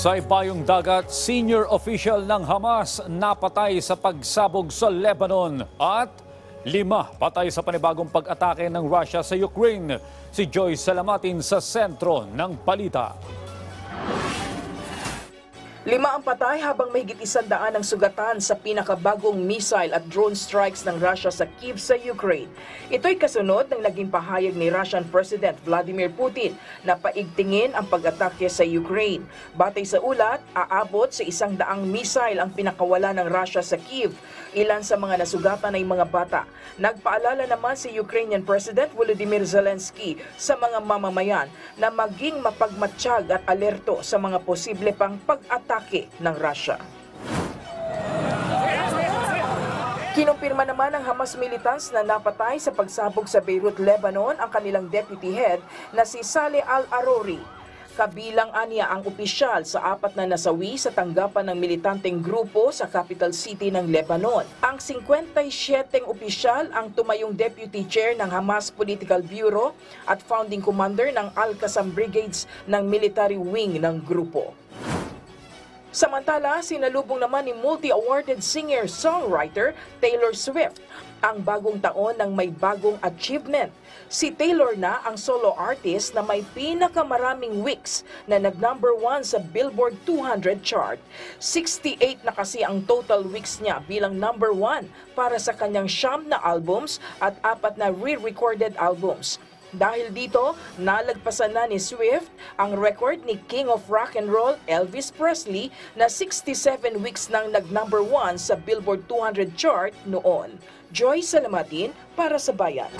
Sa ibayong dagat, senior official ng Hamas napatay sa pagsabog sa Lebanon at 5 patay sa panibagong pag-atake ng Russia sa Ukraine. Si Joy Salamatin sa sentro ng balita. 5 ang patay habang mahigit 100 ang sugatan sa pinakabagong missile at drone strikes ng Russia sa Kyiv sa Ukraine. Ito'y kasunod ng naging pahayag ni Russian President Vladimir Putin na paigtingin ang pag-atake sa Ukraine. Batay sa ulat, aabot sa 100 missile ang pinakawala ng Russia sa Kyiv. Ilan sa mga nasugatan ay mga bata. Nagpaalala naman si Ukrainian President Volodymyr Zelensky sa mga mamamayan na maging mapagmatsyag at alerto sa mga posible pang pag-atake ng Russia. Kinumpirma naman ng Hamas militants na napatay sa pagsabog sa Beirut, Lebanon ang kanilang deputy head na si Saleh al-Arori. Kabilang aniya ang opisyal sa 4 na nasawi sa tanggapan ng militanteng grupo sa capital city ng Lebanon. Ang 57 opisyal ang tumayong deputy chair ng Hamas Political Bureau at founding commander ng Al-Qassam Brigades ng military wing ng grupo. Samantala, sinalubong naman ni multi-awarded singer-songwriter Taylor Swift ang bagong taon ng may bagong achievement. Si Taylor na ang solo artist na may pinakamaraming weeks na nag-number 1 sa Billboard 200 chart. 68 na kasi ang total weeks niya bilang number 1 para sa kanyang 9 na albums at 4 na re-recorded albums. Dahil dito, nalagpasan na ni Swift ang record ni King of Rock and Roll Elvis Presley na 67 weeks nang nag-number 1 sa Billboard 200 chart noon. Joy Salamatin para sa Bayan.